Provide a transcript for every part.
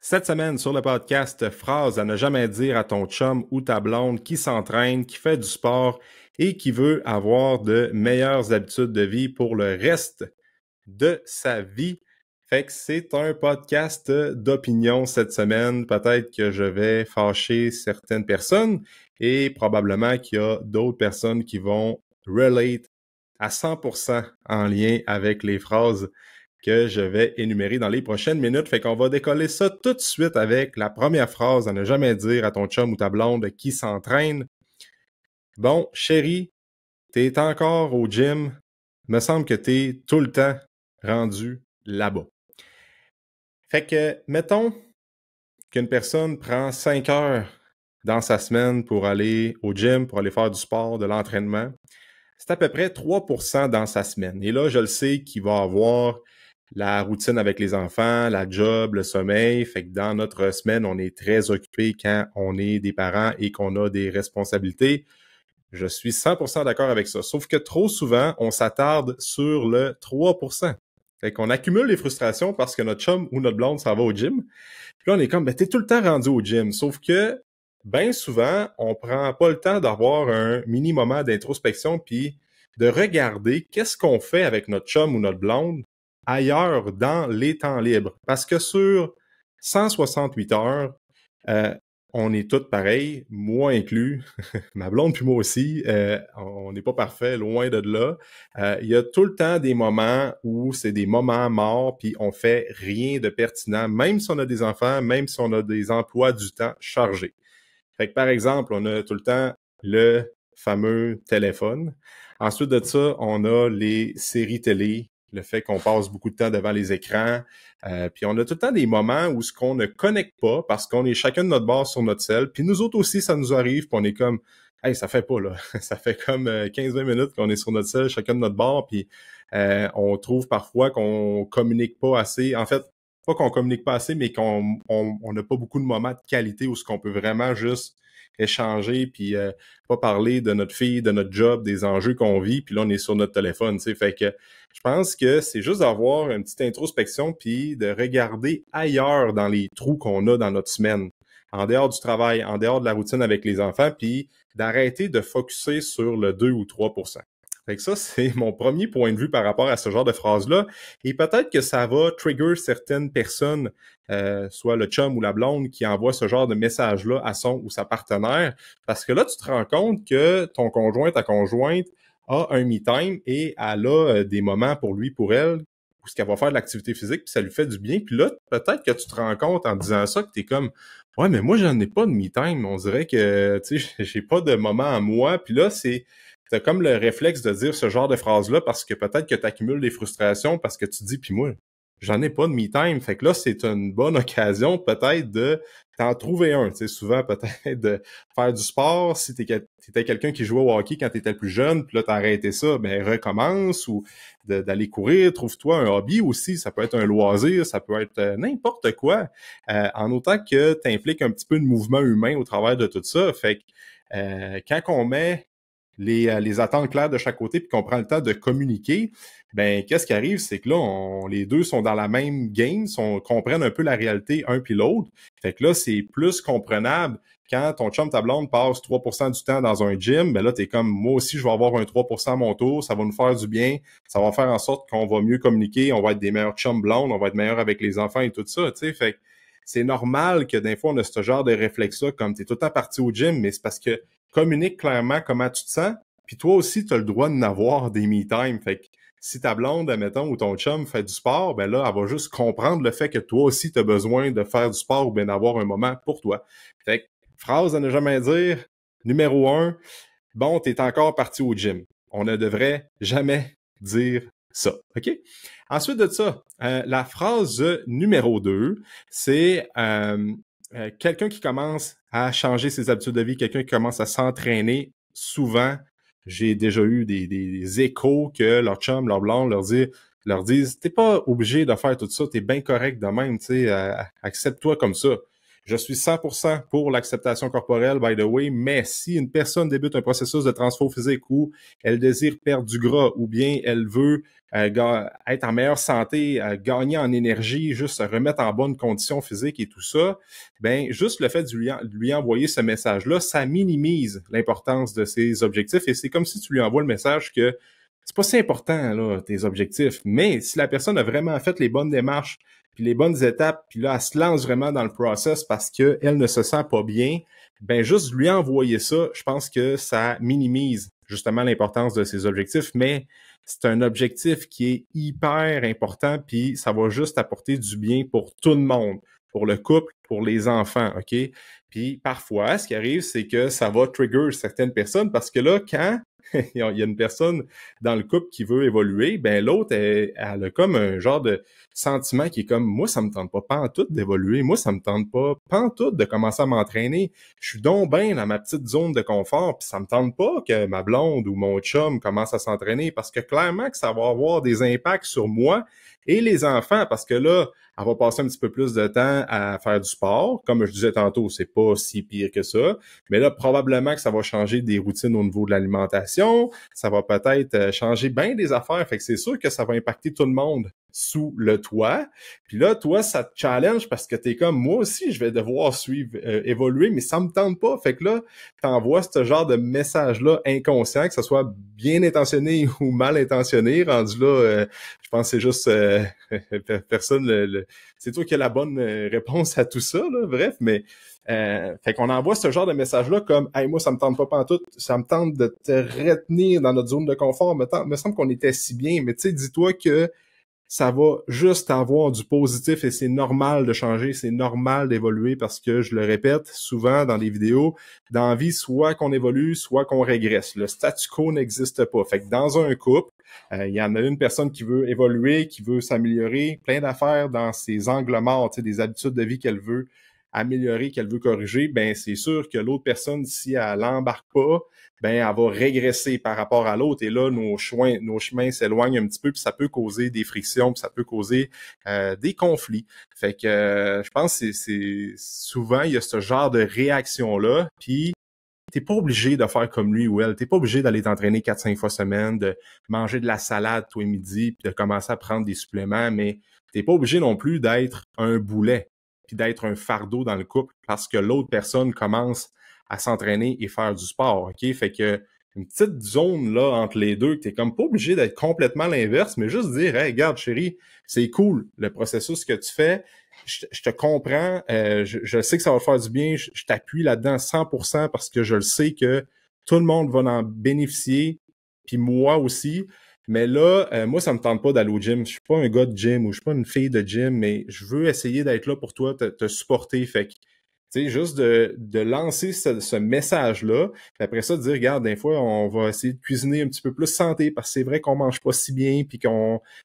Cette semaine, sur le podcast, phrase à ne jamais dire à ton chum ou ta blonde qui s'entraîne, qui fait du sport et qui veut avoir de meilleures habitudes de vie pour le reste de sa vie. Fait que c'est un podcast d'opinion cette semaine. Peut-être que je vais fâcher certaines personnes et probablement qu'il y a d'autres personnes qui vont relate à 100% en lien avec les phrases que je vais énumérer dans les prochaines minutes. Fait qu'on va décoller ça tout de suite avec la première phrase à ne jamais dire à ton chum ou ta blonde qui s'entraîne. Bon, chérie, t'es encore au gym. Me semble que t'es tout le temps rendu là-bas. Fait que, mettons qu'une personne prend 5 heures dans sa semaine pour aller au gym, pour aller faire du sport, de l'entraînement. C'est à peu près 3% dans sa semaine. Et là, je le sais qu'il va avoir la routine avec les enfants, la job, le sommeil. Fait que dans notre semaine, on est très occupé quand on est des parents et qu'on a des responsabilités. Je suis 100% d'accord avec ça. Sauf que trop souvent, on s'attarde sur le 3%. Fait qu'on accumule les frustrations parce que notre chum ou notre blonde s'en va au gym. Puis là, on est comme, ben, t'es tout le temps rendu au gym. Sauf que, bien souvent, on prend pas le temps d'avoir un mini moment d'introspection puis de regarder qu'est-ce qu'on fait avec notre chum ou notre blonde ailleurs dans les temps libres. Parce que sur 168 heures, euh, on est tous pareils, moi inclus, ma blonde puis moi aussi, on n'est pas parfait, loin de là. Il y a tout le temps des moments où c'est des moments morts puis on fait rien de pertinent, même si on a des enfants, même si on a des emplois du temps chargés. Fait que par exemple, on a tout le temps le fameux téléphone. Ensuite de ça, on a les séries télé, le fait qu'on passe beaucoup de temps devant les écrans. Puis on a tout le temps des moments où ce qu'on ne connecte pas parce qu'on est chacun de notre bord sur notre cell. Puis nous autres aussi, ça nous arrive, puis on est comme hey, ça fait pas là. Ça fait comme 15-20 minutes qu'on est sur notre cell, chacun de notre bord, puis on trouve parfois qu'on communique pas assez. En fait, pas qu'on communique pas assez, mais qu'on n'a pas beaucoup de moments de qualité où ce qu'on peut vraiment juste échanger puis pas parler de notre fille, de notre job, des enjeux qu'on vit, puis là on est sur notre téléphone, tu sais. Fait que je pense que c'est juste d'avoir une petite introspection puis de regarder ailleurs dans les trous qu'on a dans notre semaine, en dehors du travail, en dehors de la routine avec les enfants, puis d'arrêter de focusser sur le 2 ou 3%. Fait que ça, c'est mon premier point de vue par rapport à ce genre de phrase-là. Et peut-être que ça va trigger certaines personnes, soit le chum ou la blonde, qui envoie ce genre de message-là à son ou sa partenaire. Parce que là, tu te rends compte que ton conjoint, ta conjointe, a un me-time et elle a des moments pour lui, pour elle, où ce qu'elle va faire de l'activité physique, puis ça lui fait du bien. Puis là, peut-être que tu te rends compte en disant ça que t'es comme ouais, mais moi, j'en ai pas de me-time. On dirait que, tu sais, j'ai pas de moment à moi. Puis là, t'as comme le réflexe de dire ce genre de phrase-là parce que peut-être que tu accumules des frustrations parce que tu te dis, puis moi, j'en ai pas de me-time. Fait que là, c'est une bonne occasion peut-être de t'en trouver un. Tu sais, souvent, peut-être de faire du sport. Si t'étais quelqu'un qui jouait au hockey quand t'étais plus jeune, puis là, t'as arrêté ça, ben recommence ou d'aller courir. Trouve-toi un hobby aussi. Ça peut être un loisir, ça peut être n'importe quoi. En autant que t'impliques un petit peu de mouvement humain au travers de tout ça. Fait que quand on met les attentes claires de chaque côté puis qu'on prend le temps de communiquer, ben qu'est-ce qui arrive, c'est que là, les deux sont dans la même game, comprennent un peu la réalité un puis l'autre. Fait que là, c'est plus comprenable quand ton chum, ta blonde passe 3% du temps dans un gym, ben là, t'es comme, moi aussi, je vais avoir un 3% à mon tour, ça va nous faire du bien, ça va faire en sorte qu'on va mieux communiquer, on va être des meilleurs chums blondes, on va être meilleurs avec les enfants et tout ça, tu sais. Fait que c'est normal que des fois, on a ce genre de réflexe-là, comme t'es tout le temps parti au gym, mais c'est parce que communique clairement comment tu te sens, puis toi aussi, tu as le droit de n'avoir des me-time. Fait que si ta blonde, admettons, ou ton chum fait du sport, ben là, elle va juste comprendre le fait que toi aussi, tu as besoin de faire du sport ou bien d'avoir un moment pour toi. Fait que, phrase à ne jamais dire, numéro 1, bon, t'es encore parti au gym. On ne devrait jamais dire ça, OK? Ensuite de ça, la phrase numéro 2, c'est quelqu'un qui commence à changer ses habitudes de vie, quelqu'un qui commence à s'entraîner. Souvent, j'ai déjà eu des échos que leur chum, leur blonde leur disent t'es pas obligé de faire tout ça, t'es bien correct de même, tu sais, accepte-toi comme ça. Je suis 100% pour l'acceptation corporelle, by the way, mais si une personne débute un processus de transfo physique où elle désire perdre du gras ou bien elle veut être en meilleure santé, gagner en énergie, juste se remettre en bonne condition physique et tout ça, ben juste le fait de lui envoyer ce message-là, ça minimise l'importance de ses objectifs et c'est comme si tu lui envoies le message que c'est pas si important, là, tes objectifs. Mais si la personne a vraiment fait les bonnes démarches, puis les bonnes étapes, puis là, elle se lance vraiment dans le process parce qu'elle ne se sent pas bien, ben juste lui envoyer ça, je pense que ça minimise justement l'importance de ses objectifs, mais c'est un objectif qui est hyper important, puis ça va juste apporter du bien pour tout le monde, pour le couple, pour les enfants, OK? Puis parfois, ce qui arrive, c'est que ça va trigger certaines personnes parce que là, quand il y a une personne dans le couple qui veut évoluer, ben l'autre, elle a comme un genre de sentiment qui est comme, moi, ça me tente pas pantoute d'évoluer, moi, ça me tente pas pantoute de commencer à m'entraîner. Je suis donc bien dans ma petite zone de confort, puis ça me tente pas que ma blonde ou mon chum commence à s'entraîner parce que clairement que ça va avoir des impacts sur moi et les enfants parce que là, elle va passer un petit peu plus de temps à faire du sport. Comme je disais tantôt, c'est pas si pire que ça. Mais là, probablement que ça va changer des routines au niveau de l'alimentation. Ça va peut-être changer bien des affaires. Fait que c'est sûr que ça va impacter tout le monde sous le toit. Puis là, toi, ça te challenge parce que t'es comme, moi aussi, je vais devoir suivre, évoluer, mais ça me tente pas. Fait que là, t'envoies ce genre de message-là inconscient, que ce soit bien intentionné ou mal intentionné. Rendu là, je pense que c'est juste personne, c'est toi qui as la bonne réponse à tout ça, là, bref, mais fait qu'on envoie ce genre de message-là comme « Hey, moi, ça me tente pas pantoute, ça me tente de te retenir dans notre zone de confort, me semble qu'on était si bien, mais tu sais, dis-toi que ça va juste avoir du positif et c'est normal de changer, c'est normal d'évoluer parce que, je le répète souvent dans les vidéos, dans la vie, soit qu'on évolue, soit qu'on régresse. Le statu quo n'existe pas. Fait que dans un couple, il y en a une personne qui veut évoluer, qui veut s'améliorer, plein d'affaires dans ses angles morts, tu sais, des habitudes de vie qu'elle veut améliorer, qu'elle veut corriger, ben c'est sûr que l'autre personne, si elle l'embarque pas, ben elle va régresser par rapport à l'autre. Et là, nos chemins s'éloignent un petit peu, puis ça peut causer des frictions, puis ça peut causer des conflits. Fait que je pense que c'est souvent, il y a ce genre de réaction-là, puis t'es pas obligé de faire comme lui ou elle. T'es pas obligé d'aller t'entraîner 4-5 fois semaine, de manger de la salade tous les midis, puis de commencer à prendre des suppléments, mais t'es pas obligé non plus d'être un boulet, puis d'être un fardeau dans le couple parce que l'autre personne commence à s'entraîner et faire du sport, OK? Fait que une petite zone là entre les deux, que t'es comme pas obligé d'être complètement l'inverse, mais juste dire, hey, regarde, chérie, c'est cool le processus que tu fais. Je te comprends, je sais que ça va faire du bien, je t'appuie là-dedans 100% parce que je le sais que tout le monde va en bénéficier, puis moi aussi. Mais là, moi, ça me tente pas d'aller au gym. Je suis pas un gars de gym ou je suis pas une fille de gym, mais je veux essayer d'être là pour toi, te supporter. Fait que tu sais, juste de lancer ce message-là, puis après ça, de dire, regarde, des fois, on va essayer de cuisiner un petit peu plus santé, parce que c'est vrai qu'on mange pas si bien, puis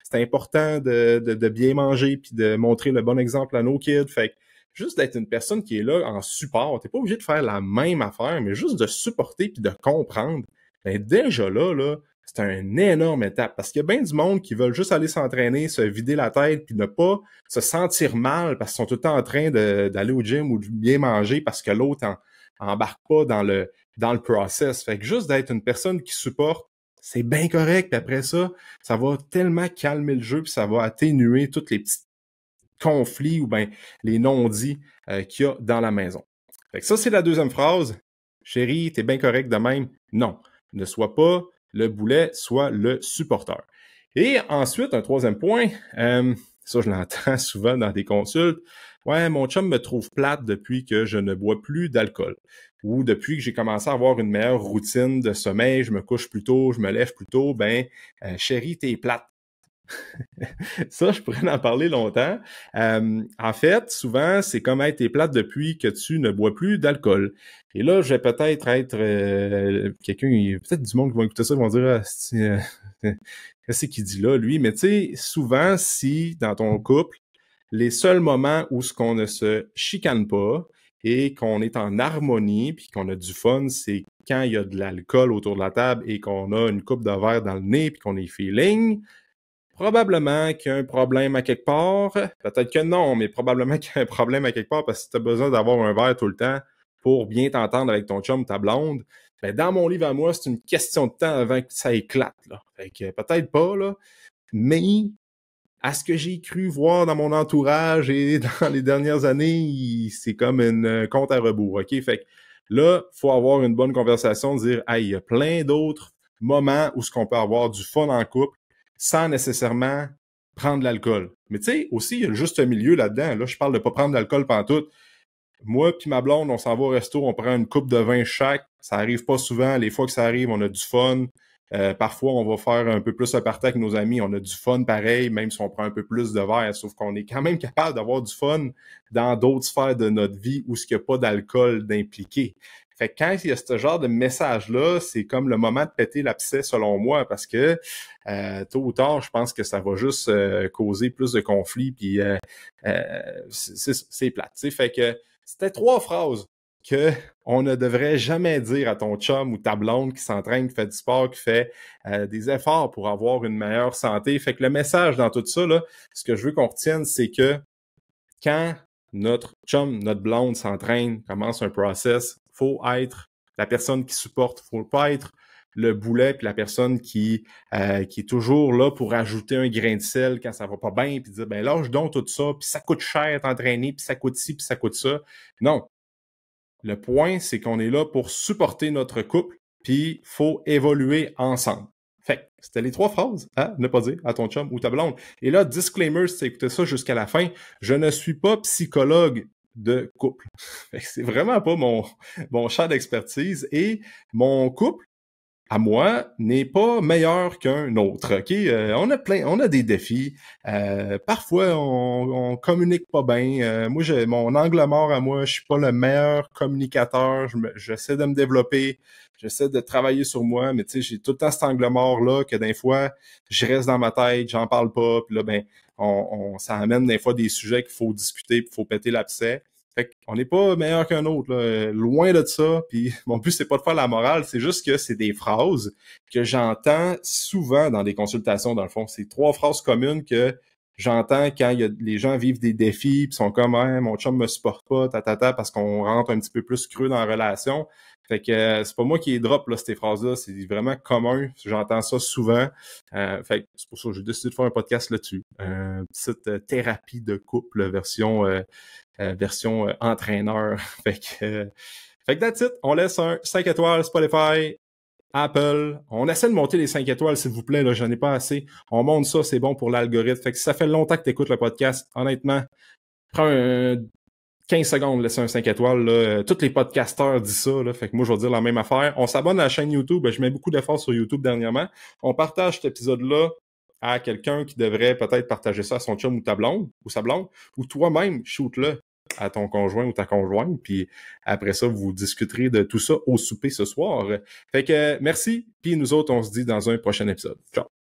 c'est important de bien manger, puis de montrer le bon exemple à nos kids. Fait que juste d'être une personne qui est là en support, t'es pas obligé de faire la même affaire, mais juste de supporter puis de comprendre. Ben déjà là, c'est une énorme étape parce qu'il y a bien du monde qui veulent juste aller s'entraîner, se vider la tête puis ne pas se sentir mal parce qu'ils sont tout le temps en train d'aller au gym ou de bien manger parce que l'autre embarque pas dans le process. Fait que juste d'être une personne qui supporte, c'est bien correct. Puis après ça, ça va tellement calmer le jeu puis ça va atténuer tous les petits conflits ou ben les non-dits qu'il y a dans la maison. Fait que ça, c'est la deuxième phrase. Chérie, t'es bien correct de même? Non. Ne sois pas le boulet, sois le supporteur. Et ensuite, un troisième point, ça je l'entends souvent dans des consultes, ouais, mon chum me trouve plate depuis que je ne bois plus d'alcool ou depuis que j'ai commencé à avoir une meilleure routine de sommeil, je me couche plus tôt, je me lève plus tôt, ben, chérie, t'es plate. Ça, je pourrais en parler longtemps. En fait, souvent, c'est comme être t'es plate depuis que tu ne bois plus d'alcool. Et là, je vais peut-être être peut-être du monde qui va écouter ça, vont dire qu'est-ce qu'il dit là, lui? Mais tu sais, souvent, si dans ton couple, les seuls moments où ce qu'on ne se chicane pas et qu'on est en harmonie puis qu'on a du fun, c'est quand il y a de l'alcool autour de la table et qu'on a une coupe de verre dans le nez puis qu'on est feeling. Probablement qu'il y a un problème à quelque part. Peut-être que non, mais probablement qu'il y a un problème à quelque part parce que tu as besoin d'avoir un verre tout le temps pour bien t'entendre avec ton chum ou ta blonde. Ben, dans mon livre à moi, c'est une question de temps avant que ça éclate. Là. Fait que peut-être pas, là, mais à ce que j'ai cru voir dans mon entourage et dans les dernières années, c'est comme une compte à rebours. OK? Fait que là, il faut avoir une bonne conversation, dire hey, il y a plein d'autres moments où ce qu'on peut avoir du fun en couple sans nécessairement prendre de l'alcool. Mais tu sais, aussi, il y a le juste milieu là-dedans. Là, je parle de pas prendre de l'alcool pantoute. Moi puis ma blonde, on s'en va au resto, on prend une coupe de vin chaque. Ça arrive pas souvent. Les fois que ça arrive, on a du fun. Parfois, on va faire un peu plus un party avec nos amis. On a du fun pareil, même si on prend un peu plus de verre. Sauf qu'on est quand même capable d'avoir du fun dans d'autres sphères de notre vie où il n'y a pas d'alcool d'impliqué. Fait que quand il y a ce genre de message-là, c'est comme le moment de péter l'abcès selon moi, parce que tôt ou tard, je pense que ça va juste causer plus de conflits, puis c'est plate. T'sais. Fait que c'était 3 phrases que on ne devrait jamais dire à ton chum ou ta blonde qui s'entraîne, qui fait du sport, qui fait des efforts pour avoir une meilleure santé. Fait que le message dans tout ça, là, ce que je veux qu'on retienne, c'est que quand notre chum, notre blonde s'entraîne, commence un process, faut être la personne qui supporte, faut pas être le boulet puis la personne qui est toujours là pour ajouter un grain de sel quand ça va pas bien puis dire ben lâche donc tout ça puis ça coûte cher t'entraîner puis ça coûte ci puis ça coûte ça. Non. Le point, c'est qu'on est là pour supporter notre couple puis faut évoluer ensemble. Fait que c'était les 3 phrases à ne pas dire à ton chum ou ta blonde. Et là, disclaimer, si tu écouté ça jusqu'à la fin, je ne suis pas psychologue de couple. C'est vraiment pas mon champ d'expertise et mon couple à moi, n'est pas meilleur qu'un autre. Ok, on a des défis. Parfois, on communique pas bien. Moi, j'ai mon angle mort à moi. Je suis pas le meilleur communicateur. J'essaie de me développer. J'essaie de travailler sur moi, mais tu sais, j'ai tout le temps cet angle mort là que des fois, je reste dans ma tête, j'en parle pas. Puis là, ben, ça amène des fois des sujets qu'il faut discuter, qu'il faut péter l'abcès. Fait qu'on n'est pas meilleur qu'un autre, là. Loin de ça. Puis mon but, c'est pas de faire la morale, c'est juste que c'est des phrases que j'entends souvent dans des consultations, dans le fond. C'est 3 phrases communes que j'entends quand les gens vivent des défis, puis sont comme hey, mon chum me supporte pas, parce qu'on rentre un petit peu plus creux dans la relation. Fait que c'est pas moi qui les drop là, ces phrases-là, c'est vraiment commun. J'entends ça souvent. Fait que c'est pour ça que j'ai décidé de faire un podcast là-dessus. Petite thérapie de couple version entraîneur. Fait que that's it. On laisse un 5 étoiles Spotify, Apple. On essaie de monter les 5 étoiles, s'il vous plaît. Là, j'en ai pas assez. On monte ça, c'est bon pour l'algorithme. Fait que si ça fait longtemps que tu écoutes le podcast, honnêtement, prends 15 secondes, laisse un 5 étoiles. Là. Tous les podcasteurs disent ça. Là. Fait que moi, je vais dire la même affaire. On s'abonne à la chaîne YouTube. Je mets beaucoup d'efforts sur YouTube dernièrement. On partage cet épisode-là à quelqu'un qui devrait peut-être partager ça à son chum ou ta blonde, ou sa blonde, ou toi-même, shoot-le à ton conjoint ou ta conjointe, puis après ça, vous discuterez de tout ça au souper ce soir. Fait que merci, puis nous autres, on se dit dans un prochain épisode. Ciao!